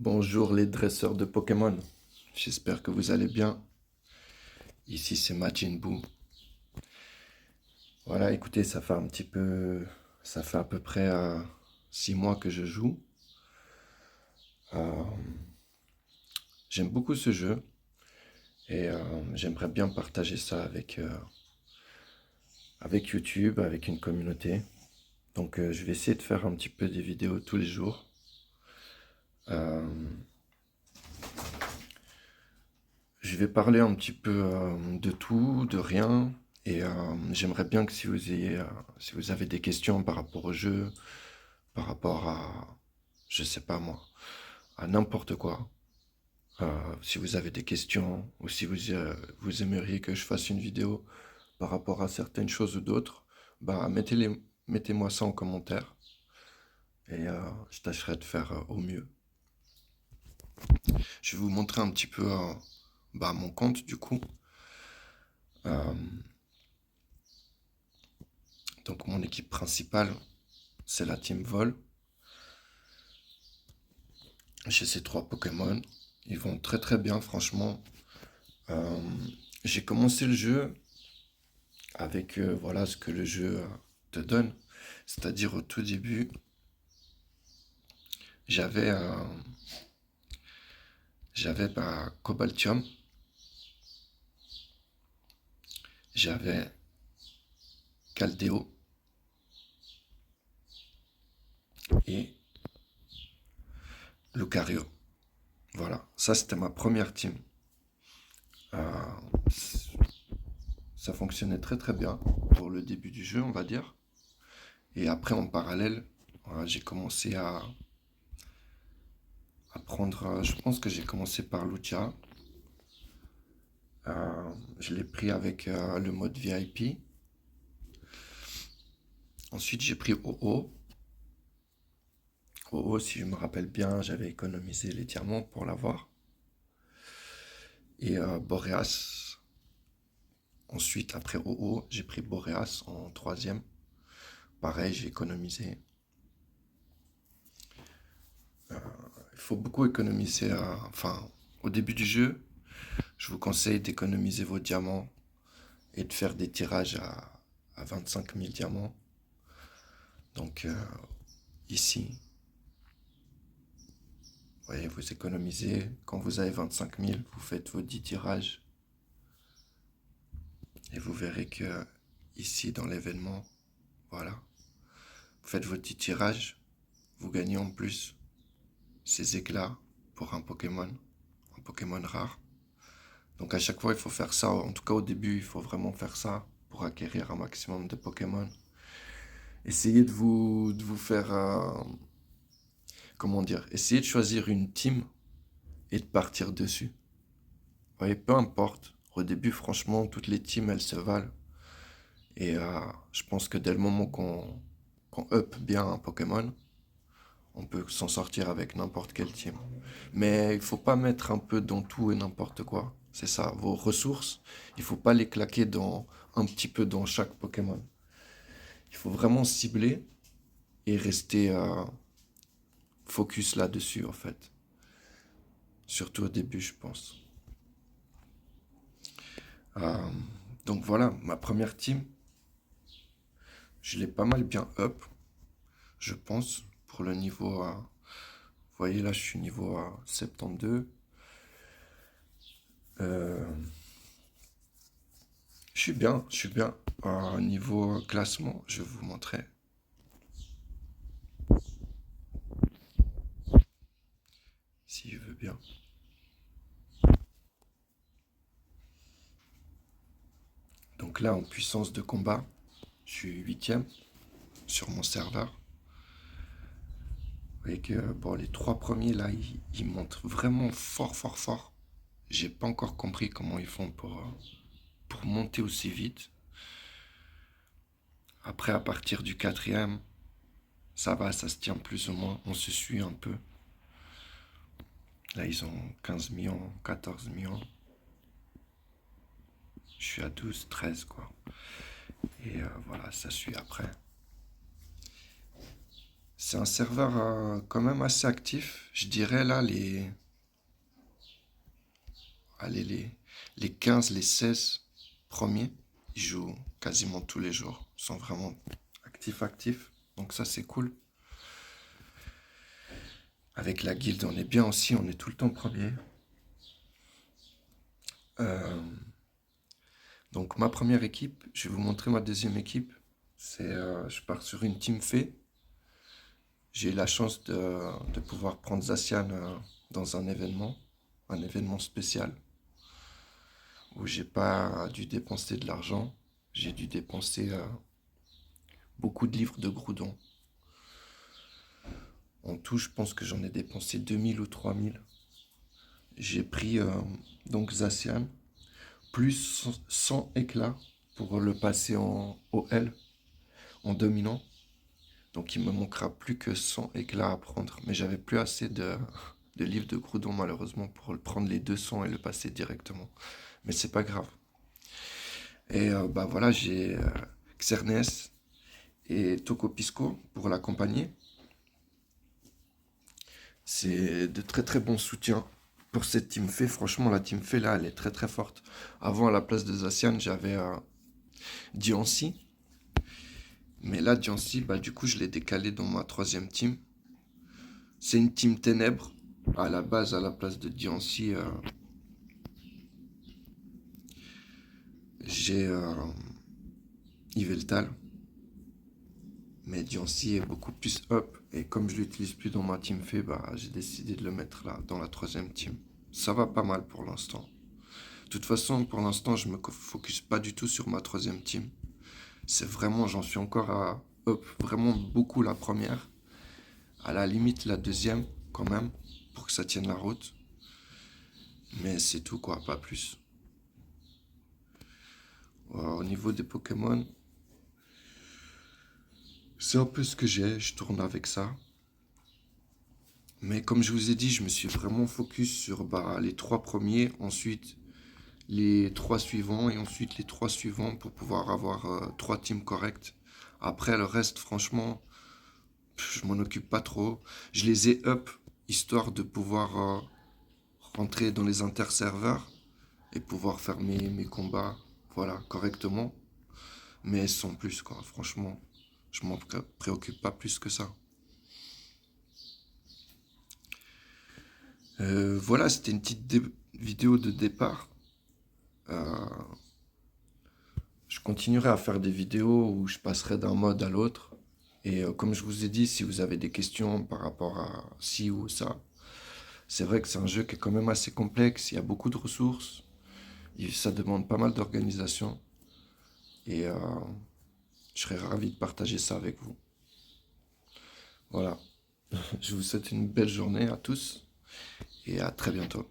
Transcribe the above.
Bonjour les dresseurs de Pokémon, j'espère que vous allez bien. Ici c'est Majin Buu. Voilà, écoutez, ça fait à peu près 6 mois que je joue. Euh, J'aime beaucoup ce jeu et j'aimerais bien partager ça avec YouTube, avec une communauté. Donc je vais essayer de faire un petit peu des vidéos tous les jours. Euh, je vais parler un petit peu de tout, de rien. Et j'aimerais bien que si vous avez des questions par rapport au jeu, par rapport à, je sais pas moi, à n'importe quoi. Si vous avez des questions ou si vous aimeriez que je fasse une vidéo par rapport à certaines choses ou d'autres, bah mettez-moi ça en commentaire et je tâcherai de faire au mieux. Je vais vous montrer un petit peu mon compte du coup. Euh, donc mon équipe principale, c'est la Team Vol. J'ai ces 3 Pokémon. Ils vont très très bien franchement. Euh, j'ai commencé le jeu avec voilà ce que le jeu te donne. C'est-à-dire au tout début, j'avais Cobaltium, j'avais Caldeo et Lucario. Voilà, ça c'était ma première team. Euh, Ça fonctionnait très très bien pour le début du jeu, on va dire. Et après en parallèle, j'ai commencé à prendre, je pense que j'ai commencé par Lugia. Je l'ai pris avec le mode VIP. Ensuite, j'ai pris OO. OO, si je me rappelle bien, j'avais économisé les diamants pour l'avoir. Et Boreas. Ensuite, après OO, j'ai pris Boreas en troisième. Pareil, j'ai économisé. Il faut beaucoup économiser. Enfin, au début du jeu, je vous conseille d'économiser vos diamants et de faire des tirages à 25 000 diamants. Donc, ici, vous voyez, vous économisez. Quand vous avez 25 000, vous faites vos 10 tirages. Et vous verrez que ici, dans l'événement, voilà, vous faites vos 10 tirages. Vous gagnez en plus ces éclats pour un Pokémon rare. Donc à chaque fois, il faut faire ça. En tout cas, au début, il faut vraiment faire ça pour acquérir un maximum de Pokémon. Essayez de vous faire, comment dire, essayez de choisir une team et de partir dessus. Vous voyez, peu importe. Au début, franchement, toutes les teams, elles se valent. Et je pense que dès le moment qu'on up bien un Pokémon, on peut s'en sortir avec n'importe quel team. Mais il faut pas mettre un peu dans tout et n'importe quoi. C'est ça, vos ressources, il faut pas les claquer dans un petit peu dans chaque Pokémon. Il faut vraiment cibler et rester focus là-dessus en fait. Surtout au début, je pense. Euh, donc voilà, ma première team, je l'ai pas mal bien up, je pense, pour le niveau. Vous voyez là, je suis niveau 72. Euh, je suis bien, je suis bien. Niveau classement, je vais vous montrer. Si je veux bien. Donc là, en puissance de combat, je suis huitième sur mon serveur. Vous voyez que bon, les 3 premiers là, ils montent vraiment fort, fort, fort. J'ai pas encore compris comment ils font pour monter aussi vite. Après, à partir du quatrième, ça va, ça se tient plus ou moins. On se suit un peu. Là, ils ont 15 millions, 14 millions. Je suis à 12, 13 quoi. Et voilà, ça suit après. C'est un serveur quand même assez actif. Je dirais là, allez, les 15, les 16 premiers, ils jouent quasiment tous les jours. Ils sont vraiment actifs. Donc ça, c'est cool. Avec la guilde, on est bien aussi, on est tout le temps premier. Euh, donc ma première équipe, je vais vous montrer ma deuxième équipe. Je pars sur une team fée. J'ai eu la chance de pouvoir prendre Zacian dans un événement spécial, où j'ai pas dû dépenser de l'argent. J'ai dû dépenser beaucoup de livres de Groudon. En tout, je pense que j'en ai dépensé 2000 ou 3000. J'ai pris donc Zacian, plus 100 éclats pour le passer en OL, en dominant. Donc il me manquera plus que 100 éclats à prendre. Mais j'avais plus assez de livres de Groudon malheureusement pour prendre les 200 et le passer directement. Mais c'est pas grave. Et bah voilà, j'ai Xernes et Tokopisco pour l'accompagner. C'est de très très bons soutiens pour cette team Fée. Franchement, la team Fée là, elle est très très forte. Avant, à la place de Zacian, j'avais Diancie. Mais là, Diancie, bah du coup, je l'ai décalé dans ma troisième team. C'est une team ténèbres. À la base, à la place de Diancie, j'ai Yveltal. Mais Diancie est beaucoup plus up. Et comme je l'utilise plus dans ma team Fée, bah, j'ai décidé de le mettre là, dans la troisième team. Ça va pas mal pour l'instant. De toute façon, pour l'instant, je me focus pas du tout sur ma troisième team. C'est vraiment, j'en suis encore à up vraiment beaucoup la première. À la limite, la deuxième, quand même, pour que ça tienne la route. Mais c'est tout, quoi, pas plus. Au niveau des Pokémon, c'est un peu ce que j'ai, je tourne avec ça. Mais comme je vous ai dit, je me suis vraiment focus sur bah, les trois premiers, ensuite les trois suivants et ensuite les trois suivants pour pouvoir avoir trois teams correctes. Après, le reste, franchement, je m'en occupe pas trop. Je les ai up histoire de pouvoir rentrer dans les interserveurs et pouvoir faire mes combats voilà, correctement. Mais sans plus, quoi. Franchement, je m'en préoccupe pas plus que ça. Voilà, c'était une petite vidéo de départ. Euh, je continuerai à faire des vidéos où je passerai d'un mode à l'autre. Et comme je vous ai dit, si vous avez des questions par rapport à ci ou ça, c'est vrai que c'est un jeu qui est quand même assez complexe. Il y a beaucoup de ressources. Et ça demande pas mal d'organisation. Et je serais ravi de partager ça avec vous. Voilà. Je vous souhaite une belle journée à tous et à très bientôt.